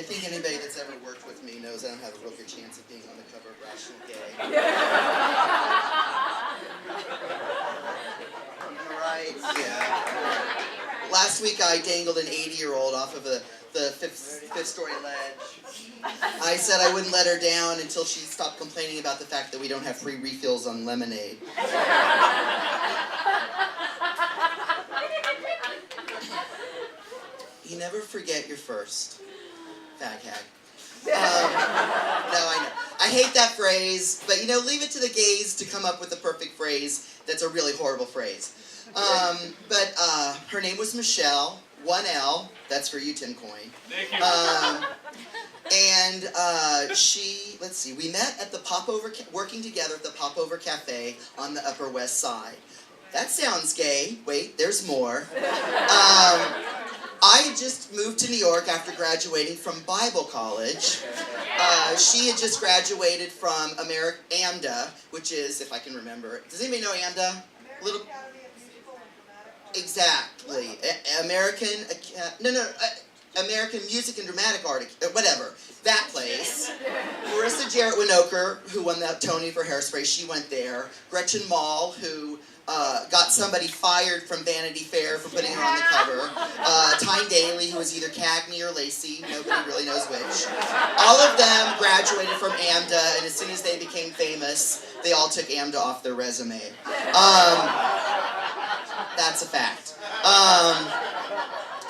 think anybody that's ever worked with me knows I don't have a real good chance of being on the cover of Rational Gay. Right? Yeah. Last week I dangled an 80-year-old off of the fifth-story ledge. I said I wouldn't let her down until she stopped complaining about the fact that we don't have free refills on lemonade. You never forget your first, fag hag. No, I know. I hate that phrase, but leave it to the gays to come up with the perfect phrase that's a really horrible phrase. But her name was Michelle, 1L, that's for you, Tim Coyne. Thank you. And we met at the Popover, working together at the Popover Cafe on the Upper West Side. That sounds gay. Wait, there's more. I had just moved to New York after graduating from Bible college. She had just graduated from AMDA, which is, if I can remember, does anybody know AMDA? Exactly. American Music and Dramatic Art, whatever. That place. Marissa Jarrett Winokur, who won that Tony for Hairspray, she went there. Gretchen Mall, who got somebody fired from Vanity Fair for putting her on the cover. Tyne Daly, who was either Cagney or Lacey, nobody really knows which. All of them graduated from AMDA, and as soon as they became famous, they all took AMDA off their resume. That's a fact.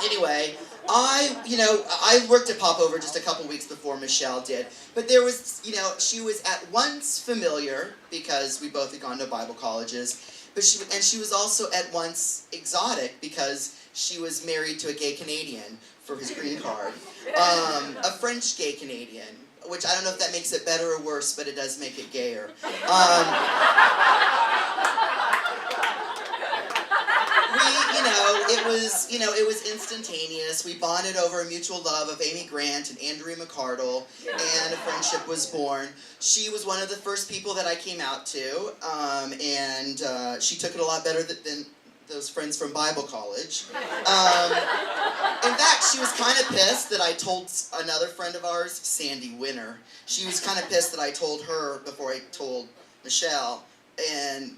Anyway, I worked at Popover just a couple weeks before Michelle did, but there was, she was at once familiar because we both had gone to Bible colleges, but she was also at once exotic because she was married to a gay Canadian for his green card, a French gay Canadian, which I don't know if that makes it better or worse, but it does make it gayer. It was instantaneous. We bonded over a mutual love of Amy Grant and Andrea McCardle, and a friendship was born. She was one of the first people that I came out to, and she took it a lot better than those friends from Bible college. In fact, she was kind of pissed that I told another friend of ours, Sandy Winner, she was kind of pissed that I told her before I told Michelle,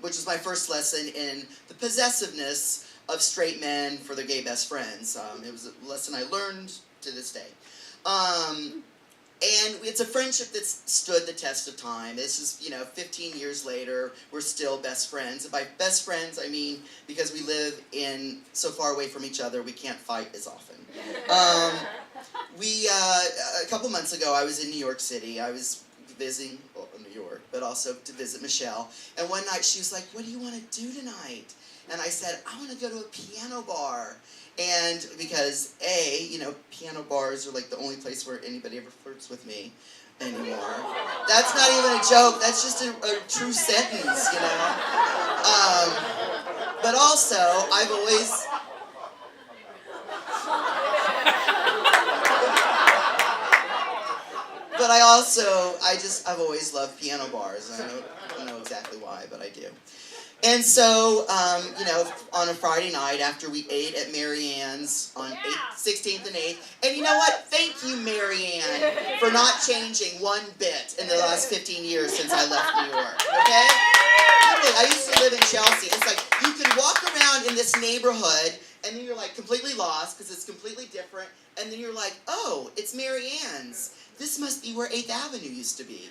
which was my first lesson in the possessiveness of straight men for their gay best friends. It was a lesson I learned to this day. And it's a friendship that's stood the test of time. This is, 15 years later, we're still best friends. And by best friends, I mean because we live so far away from each other, we can't fight as often. A couple months ago, I was in New York City. I was visiting New York, but also to visit Michelle. And one night she was like, "What do you want to do tonight?" And I said, "I want to go to a piano bar." And because piano bars are like the only place where anybody ever flirts with me anymore. That's not even a joke. That's just a true sentence, But also, I've always... But I've always loved piano bars. I don't know exactly why, but I do. And so, on a Friday night after we ate at Mary Ann's on 16th and 8th, and you know what? Thank you, Mary Ann, for not changing one bit in the last 15 years since I left New York, okay? Literally, I used to live in Chelsea. It's like, you can walk around in this neighborhood, and then you're like completely lost because it's completely different, and then you're like, oh, it's Mary Ann's. This must be where 8th Avenue used to be,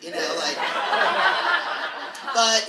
but